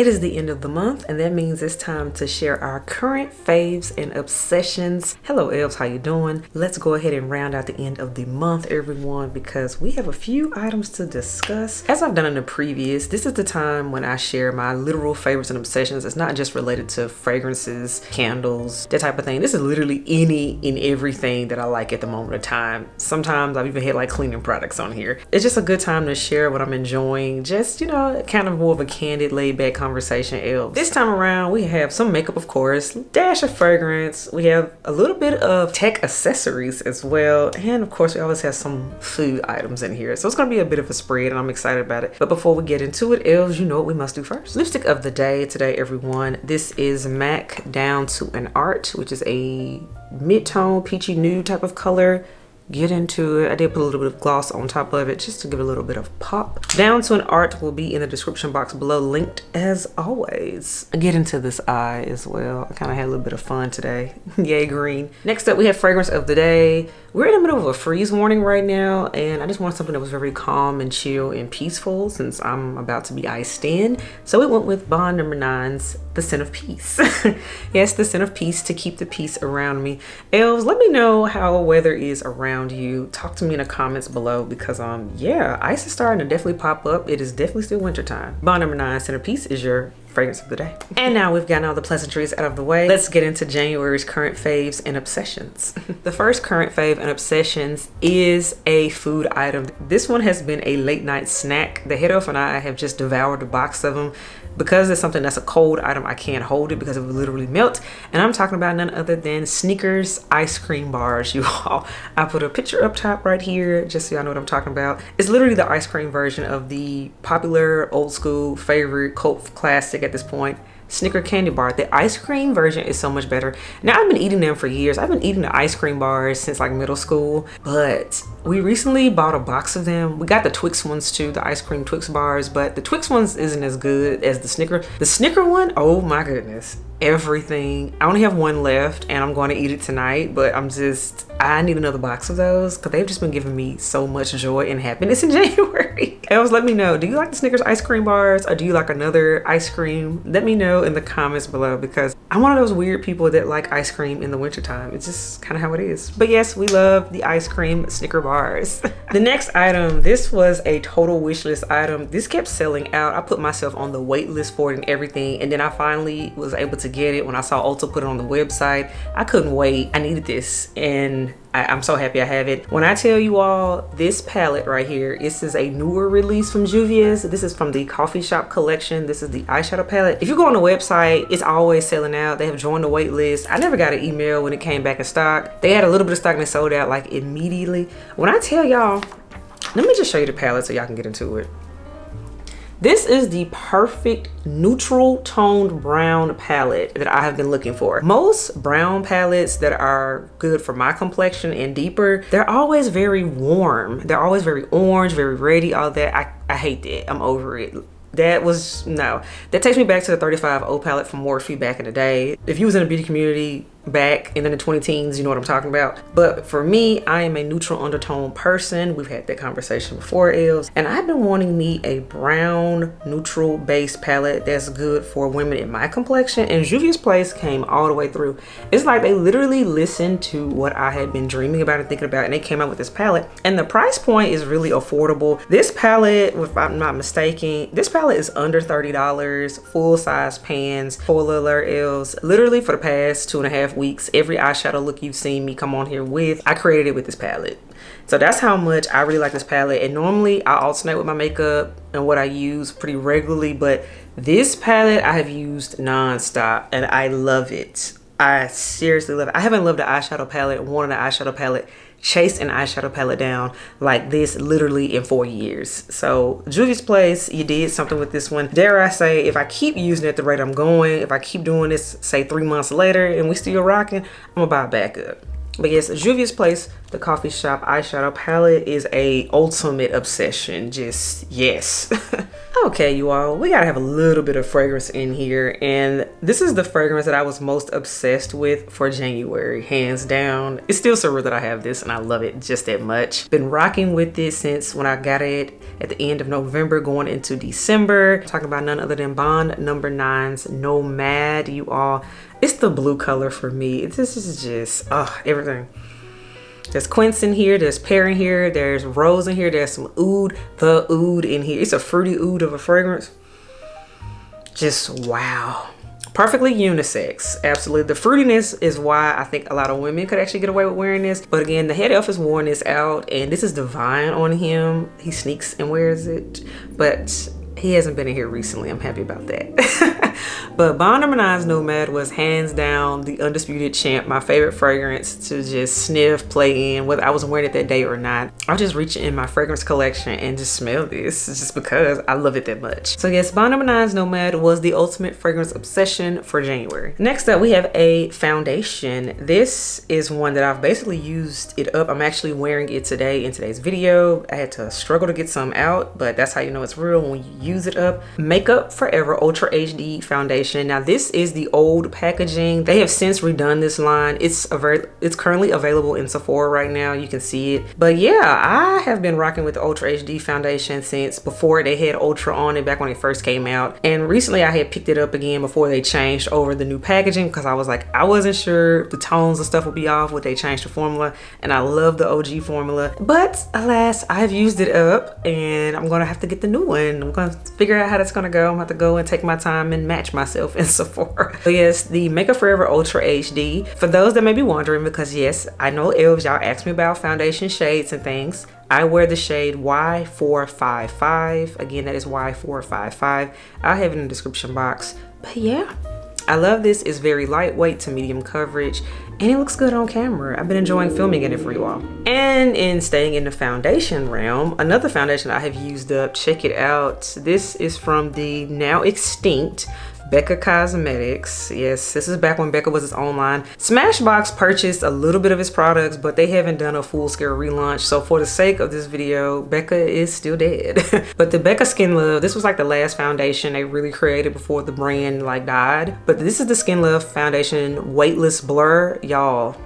It is the end of the month, and that means it's time to share our current faves and obsessions. Hello elves, how you doing? Let's go ahead and round out the end of the month, everyone, because we have a few items to discuss. As I've done in the previous, this is the time when I share my literal favorites and obsessions. It's not just related to fragrances, candles, that type of thing. This is literally any and everything that I like at the moment of time. Sometimes I've even had like cleaning products on here. It's just a good time to share what I'm enjoying. Just, you know, kind of more of a candid, laid back conversation. Elves. This time around, we have some makeup, of course, dash of fragrance. We have a little bit of tech accessories as well. And of course, we always have some food items in here. So it's gonna be a bit of a spread and I'm excited about it. But before we get into it, elves, you know what we must do first. Lipstick of the day today, everyone. This is MAC Down to an Art, which is a mid-tone peachy nude type of color. Get into it. I did put a little bit of gloss on top of it just to give it a little bit of pop. Down to an Art will be in the description box below, linked as always. I get into this eye as well. I kind of had a little bit of fun today. Yay, green. Next up, we have fragrance of the day. We're in the middle of a freeze warning right now, and I just wanted something that was very calm and chill and peaceful since I'm about to be iced in. So we went with Bond No. 9's The Scent of Peace. Yes, The Scent of Peace, to keep the peace around me. Elves, let me know how weather is around you. Talk to me in the comments below because yeah, ice is starting to definitely pop up. It is definitely still winter time. Bond No. 9 Scent of Peace is your fragrance of the day. And now we've gotten all the pleasantries out of the way. Let's get into January's current faves and obsessions. The first current fave and obsessions is a food item. This one has been a late night snack. The head elf and I have just devoured a box of them. Because it's something that's a cold item, I can't hold it because it would literally melt. And I'm talking about none other than Snickers ice cream bars, you all. I put a picture up top right here just so y'all know what I'm talking about. It's literally the ice cream version of the popular old school favorite cult classic at this point, Snicker candy bar. The ice cream version is so much better. Now, I've been eating them for years. I've been eating the ice cream bars since like middle school, but we recently bought a box of them. We got the Twix ones too, the ice cream Twix bars, but the Twix ones isn't as good as the Snicker. The Snicker one, oh my goodness. Everything. I only have one left and I'm going to eat it tonight, but I need another box of those because they've just been giving me so much joy and happiness in January. Elves, let me know, do you like the Snickers ice cream bars or do you like another ice cream? Let me know in the comments below because I'm one of those weird people that like ice cream in the wintertime. It's just kind of how it is. But yes, we love the ice cream Snicker bars. The next item, this was a total wish list item. This kept selling out. I put myself on the wait list for it and everything, and then I finally was able to get it when I saw Ulta put it on the website. I couldn't wait. I needed this and I'm so happy I have it. When I tell you all, this palette right here, this is a newer release from Juvia's. This is from the coffee shop collection. This is the eyeshadow palette. If you go on the website, it's always selling out. They have joined the wait list. I never got an email when it came back in stock. They had a little bit of stock and they sold out like immediately. When I tell y'all, let me just show you the palette so y'all can get into it. This is the perfect neutral toned brown palette that I have been looking for. Most brown palettes that are good for my complexion and deeper, they're always very warm. They're always very orange, very reddy, all that. I hate that. I'm over it. No. That takes me back to the 35O palette from Morphe back in the day. If you was in the beauty community back in the 20-teens, you know what I'm talking about. But for me, I am a neutral undertone person. We've had that conversation before, elves. And I've been wanting me a brown neutral base palette that's good for women in my complexion. And Juvia's Place came all the way through. It's like they literally listened to what I had been dreaming about and thinking about, and they came out with this palette. And the price point is really affordable. This palette, if I'm not mistaken, this palette is under $30, full size pans. Spoiler alert, elves. Literally for the past 2.5 weeks, every eyeshadow look you've seen me come on here with, I created it with this palette. So that's how much I really like this palette. And normally I alternate with my makeup and what I use pretty regularly, but this palette I have used non-stop and I love it. I seriously love it. I haven't loved an eyeshadow palette, wanted an eyeshadow palette, chased an eyeshadow palette down like this literally in 4 years. So Juvia's Place, you did something with this one. Dare I say, if I keep using it at the rate I'm going, if I keep doing this, say 3 months later and we still rocking, I'm gonna buy it back up. But yes, Juvia's Place The Coffee Shop eyeshadow palette is a ultimate obsession. Just yes. Okay, you all, we gotta have a little bit of fragrance in here, and this is the fragrance that I was most obsessed with for January, hands down. It's still surreal that I have this and I love it just that much. Been rocking with it since when I got it at the end of November going into December. Talking about none other than Bond No. 9's Nomad, you all. It's the blue color for me. This is just, everything. There's quince in here, there's pear in here, there's rose in here, there's some oud, the oud in here. It's a fruity oud of a fragrance. Just wow. Perfectly unisex, absolutely. The fruitiness is why I think a lot of women could actually get away with wearing this. But again, the head elf has worn this out, and this is divine on him. He sneaks and wears it, but he hasn't been in here recently. I'm happy about that. But Bond No. 9's Nomad was hands down the undisputed champ, my favorite fragrance to just sniff, play in, whether I was wearing it that day or not. I'll just reach in my fragrance collection and just smell this just because I love it that much. So yes, Bond No. 9's Nomad was the ultimate fragrance obsession for January. Next up, we have a foundation. This is one that I've basically used it up. I'm actually wearing it today in today's video. I had to struggle to get some out, but that's how you know it's real, when you use it up. Makeup Forever Ultra HD Foundation. Now this is the old packaging. They have since redone this line. It's currently available in Sephora right now. You can see it. But yeah, I have been rocking with the Ultra HD foundation since before they had Ultra on it, back when it first came out. And recently I had picked it up again before they changed over the new packaging, because I was like, I wasn't sure the tones and stuff would be off when they changed the formula. And I love the OG formula. But alas, I've used it up and I'm gonna have to get the new one. I'm gonna figure out how that's gonna go. I'm gonna have to go and take my time and match myself in Sephora. So yes, the Makeup Forever Ultra HD. For those that may be wondering, because yes, I know elves, y'all ask me about foundation shades and things. I wear the shade Y455. Again, that is Y455. I'll have it in the description box. But yeah, I love this. It's very lightweight to medium coverage, and it looks good on camera. I've been enjoying filming in it for you all. And in staying in the foundation realm, another foundation I have used up, check it out. This is from the now extinct Becca Cosmetics. Yes, this is back when Becca was its own line. Smashbox purchased a little bit of its products, but they haven't done a full-scale relaunch. So for the sake of this video, Becca is still dead. But the Becca Skin Love, this was like the last foundation they really created before the brand like died. But this is the Skin Love foundation Weightless Blur. Y'all,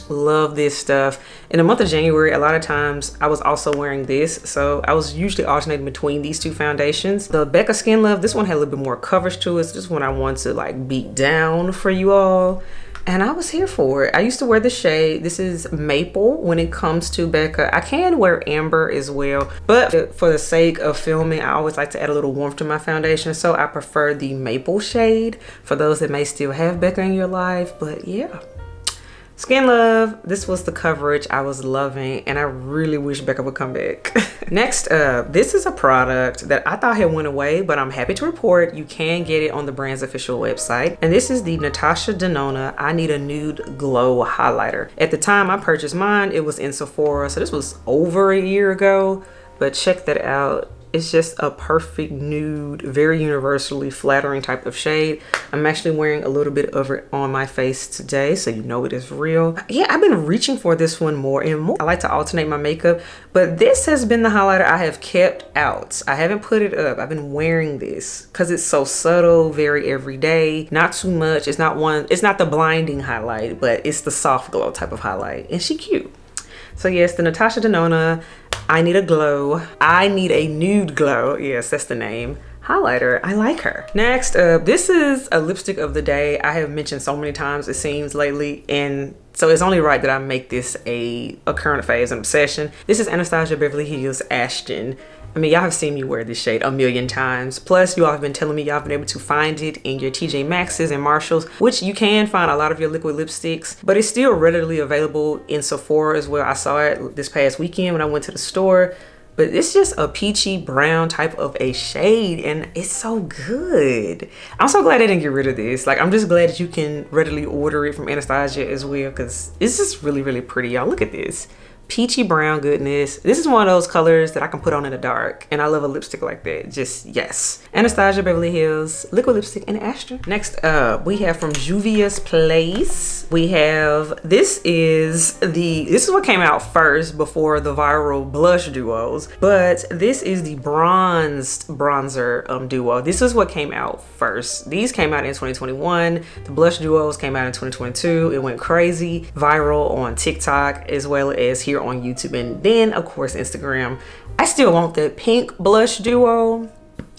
love this stuff. In the month of January, a lot of times I was also wearing this, so I was usually alternating between these two foundations. The Becca Skin Love, this one had a little bit more coverage to it. So this one I want to like beat down for you all, and I was here for it. I used to wear the shade, this is Maple when it comes to Becca. I can wear Amber as well, but for the sake of filming, I always like to add a little warmth to my foundation, so I prefer the Maple shade for those that may still have Becca in your life. But yeah, Skin Love, this was the coverage I was loving, and I really wish Becca would come back. Next up, this is a product that I thought had went away, but I'm happy to report you can get it on the brand's official website. And this is the Natasha Denona I Need a Nude Glow Highlighter. At the time I purchased mine, it was in Sephora, so this was over a year ago, but check that out. It's just a perfect nude, very universally flattering type of shade. I'm actually wearing a little bit of it on my face today, so you know it is real. Yeah, I've been reaching for this one more and more. I like to alternate my makeup, but this has been the highlighter I have kept out. I haven't put it up. I've been wearing this because it's so subtle, very everyday, not too much. It's not the blinding highlight, but it's the soft glow type of highlight, and she cute. So yes, the Natasha Denona I Need a Glow. I Need a Nude Glow. Yes, that's the name. Highlighter. I like her. Next up, this is a lipstick of the day. I have mentioned so many times, it seems, lately, and so it's only right that I make this a current phase and obsession. This is Anastasia Beverly Hills Ashton. I mean, y'all have seen me wear this shade a million times. Plus, you all have been telling me y'all have been able to find it in your TJ Maxx's and Marshalls, which you can find a lot of your liquid lipsticks, but it's still readily available in Sephora as well. I saw it this past weekend when I went to the store. But it's just a peachy brown type of a shade, and it's so good. I'm so glad they didn't get rid of this. Like, I'm just glad that you can readily order it from Anastasia as well, because it's just really, really pretty. Y'all, look at this. peachy brown goodness. This is one of those colors that I can put on in the dark, and I love a lipstick like that. Just yes. Anastasia Beverly Hills liquid lipstick in Astra. Next up, we have from Juvia's Place. We have, this is what came out first before the viral blush duos, but this is the bronzed bronzer duo. This is what came out first. These came out in 2021. The blush duos came out in 2022. It went crazy viral on TikTok as well as here on YouTube, and then of course Instagram. I still want that pink blush duo.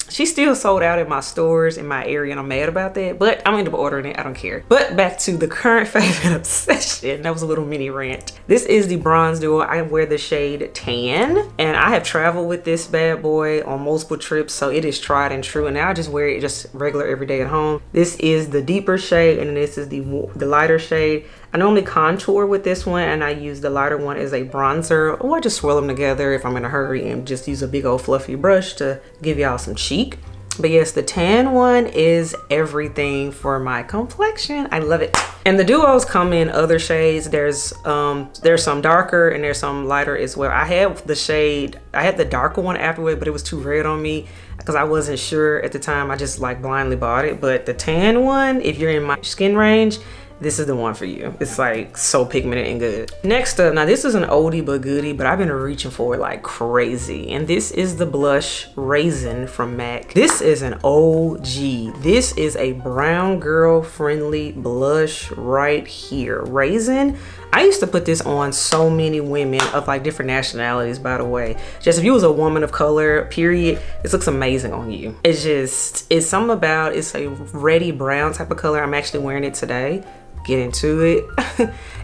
She still sold out in my stores in my area, and I'm mad about that, but I'm gonna end up ordering it. I don't care. But back to the current favorite obsession. That was a little mini rant. This is the bronze duo. I wear the shade Tan, and I have traveled with this bad boy on multiple trips, so it is tried and true, and now I just wear it just regular every day at home. This is the deeper shade, and this is the lighter shade. I normally contour with this one, and I use the lighter one as a bronzer, or I just swirl them together if I'm in a hurry and just use a big old fluffy brush to give y'all some cheek. But yes, the tan one is everything for my complexion. I love it. And the duos come in other shades. There's some darker and there's some lighter as well. I had the darker one afterward, but it was too red on me because I wasn't sure at the time. I just like blindly bought it. But the tan one, if you're in my skin range, this is the one for you. It's like so pigmented and good. Next up, now this is an oldie but goodie, but I've been reaching for it like crazy. And this is the blush Raisin from MAC. This is an OG. This is a brown girl friendly blush right here. Raisin. I used to put this on so many women of like different nationalities, by the way. Just if you was a woman of color, period, this looks amazing on you. It's something about, it's a reddy brown type of color. I'm actually wearing it today. Get into it.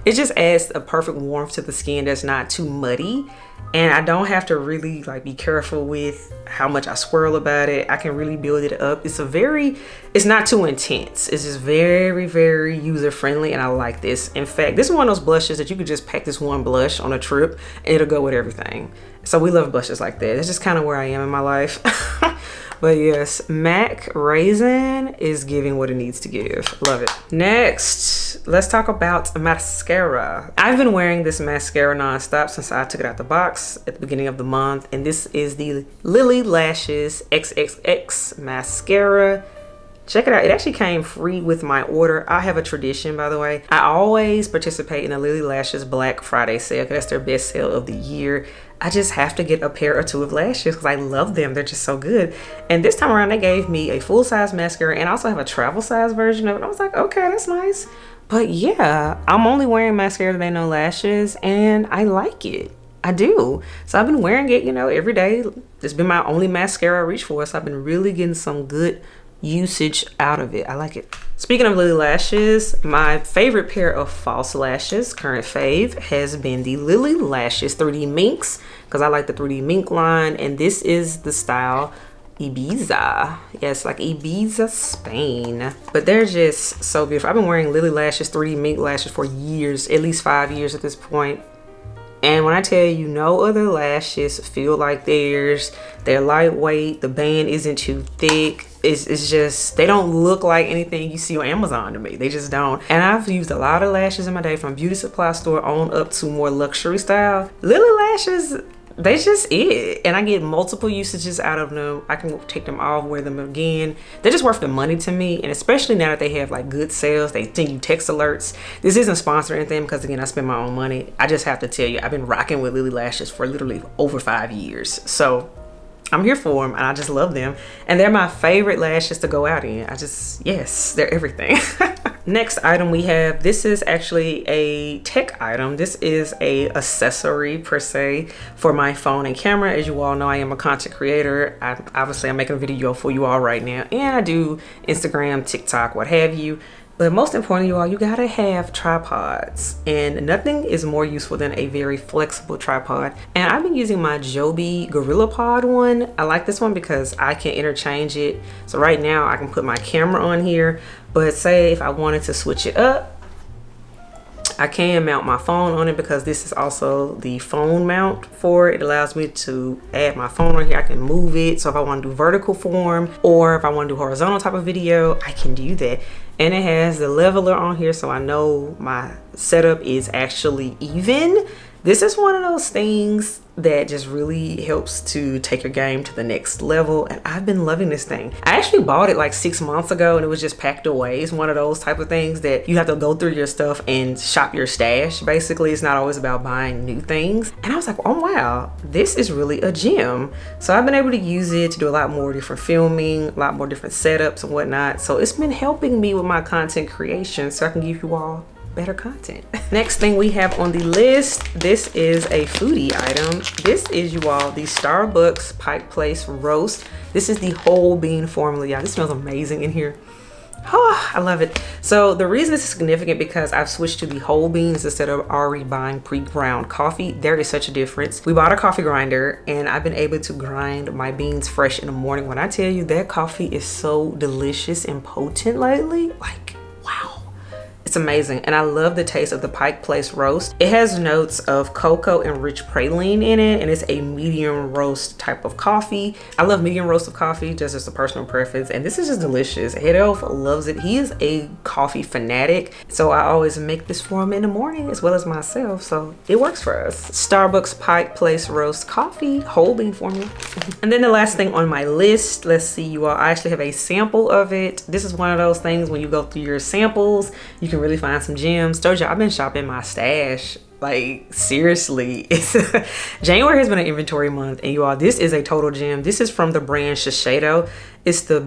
It just adds a perfect warmth to the skin that's not too muddy, and I don't have to really like be careful with how much I swirl about it. I can really build it up. It's not too intense. It's just very, very user friendly, and I like this. In fact, this is one of those blushes that you could just pack this one blush on a trip and it'll go with everything. So we love blushes like that. It's just kind of where I am in my life. But yes, MAC Raisin is giving what it needs to give. Love it. Next, let's talk about mascara. I've been wearing this mascara nonstop since I took it out the box at the beginning of the month. And this is the Lily Lashes XXX mascara. Check it out. It actually came free with my order. I have a tradition, by the way. I always participate in the Lily Lashes Black Friday sale because that's their best sale of the year. I just have to get a pair or two of lashes because I love them. They're just so good. And this time around, they gave me a full-size mascara, and I also have a travel-size version of it. I was like, okay, that's nice. But yeah, I'm only wearing mascara that ain't no lashes, and I like it. I do. So I've been wearing it, you know, every day. It's been my only mascara I reach for, so I've been really getting some good usage out of it. I like it. Speaking of Lily Lashes, my favorite pair of false lashes, current fave, has been the Lily Lashes 3D Minks, because I like the 3D Mink line, and this is the style Ibiza. Yes, like Ibiza, Spain. But they're just so beautiful. I've been wearing Lily Lashes 3D Mink lashes for years, at least 5 years at this point. And when I tell you, no other lashes feel like theirs. They're lightweight, the band isn't too thick. It's just, they don't look like anything you see on Amazon to me. They just don't. And I've used a lot of lashes in my day, from beauty supply store on up to more luxury style. Lily Lashes, they just it. And I get multiple usages out of them. I can take them off, wear them again. They're just worth the money to me. And especially now that they have like good sales, they send you text alerts. This isn't sponsored or anything because again, I spend my own money. I just have to tell you, I've been rocking with Lily Lashes for literally over 5 years. So I'm here for them, and I just love them. And they're my favorite lashes to go out in. Yes, they're everything. Next item we have, this is actually a tech item. This is a accessory per se for my phone and camera. As you all know, I am a content creator. Obviously I'm making a video for you all right now, and I do Instagram, TikTok, what have you. But most importantly, you all, you gotta have tripods, and nothing is more useful than a very flexible tripod. And I've been using my Joby Gorilla Pod one. I like this one because I can interchange it. So right now I can put my camera on here, but say if I wanted to switch it up, I can mount my phone on it because this is also the phone mount for it. It allows me to add my phone on here. I can move it. So if I want to do vertical form or if I want to do horizontal type of video, I can do that. And it has the leveler on here, so I know my setup is actually even. This is one of those things that just really helps to take your game to the next level, and I've been loving this thing. I actually bought it like 6 months ago and it was just packed away. It's one of those type of things that you have to go through your stuff and shop your stash. Basically, it's not always about buying new things. And I was like, oh wow, this is really a gem. So I've been able to use it to do a lot more different filming, a lot more different setups and whatnot. So it's been helping me with my content creation so I can give you all better content. Next thing we have on the list, this is a foodie item. This is, you all, the Starbucks Pike Place roast. This is the whole bean formula, y'all. This smells amazing in here. Oh, I love it. So the reason this is significant because I've switched to the whole beans instead of already buying pre-ground coffee. There is such a difference. We bought a coffee grinder and I've been able to grind my beans fresh in the morning. When I tell you that coffee is so delicious and potent lately, like, wow. It's amazing, and I love the taste of the Pike Place roast. It has notes of cocoa and rich praline in it, and it's a medium roast type of coffee. I love medium roast of coffee, just as a personal preference, and this is just delicious. Head Elf loves it. He is a coffee fanatic, so I always make this for him in the morning as well as myself, so it works for us. Starbucks Pike Place roast coffee, whole bean formula. And then the last thing on my list, let's see, you all, I actually have a sample of it. This is one of those things when you go through your samples, you can really find some gems. Told you I've been shopping my stash, like seriously. It's January has been an inventory month, and you all, this is a total gem. This is from the brand eyeshadow. It's the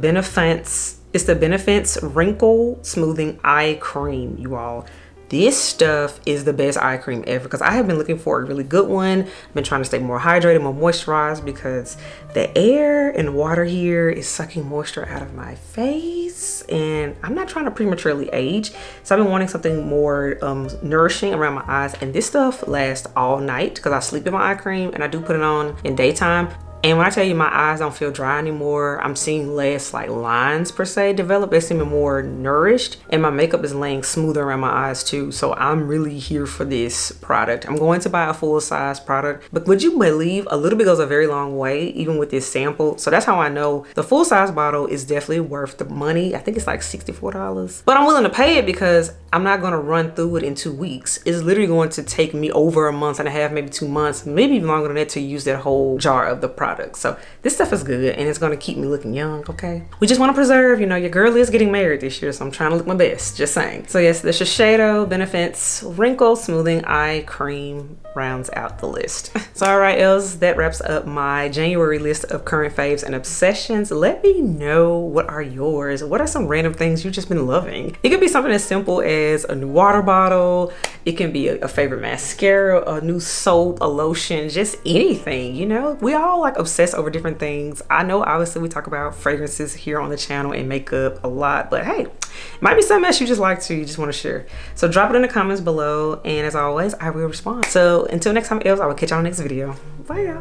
Benefits Wrinkle Smoothing Eye Cream, you all. This stuff is the best eye cream ever because I have been looking for a really good one. I've been trying to stay more hydrated, more moisturized because the air and water here is sucking moisture out of my face, and I'm not trying to prematurely age. So I've been wanting something more nourishing around my eyes, and this stuff lasts all night because I sleep in my eye cream and I do put it on in daytime. And when I tell you my eyes don't feel dry anymore, I'm seeing less like lines per se develop. They're seeming more nourished, and my makeup is laying smoother around my eyes too. So I'm really here for this product. I'm going to buy a full size product, but would you believe a little bit goes a very long way even with this sample. So that's how I know the full size bottle is definitely worth the money. I think it's like $64, but I'm willing to pay it because I'm not going to run through it in 2 weeks. It's literally going to take me over a month and a half, maybe 2 months, maybe even longer than that to use that whole jar of the product. So this stuff is good, and it's going to keep me looking young. Okay, we just want to preserve, you know, your girl is getting married this year, so I'm trying to look my best, just saying. So yes, the Shiseido Benefits Wrinkle Smoothing Eye Cream rounds out the list. So all right, elves, that wraps up my January list of current faves and obsessions. Let me know, what are yours? What are some random things you've just been loving? It could be something as simple as a new water bottle. It can be a favorite mascara, a new soap, a lotion, just anything, you know? We all like obsess over different things. I know obviously we talk about fragrances here on the channel and makeup a lot, but hey, it might be something else you just like to, you just want to share. So drop it in the comments below, and as always, I will respond. So until next time, elves, I will catch y'all in the next video. Bye, y'all.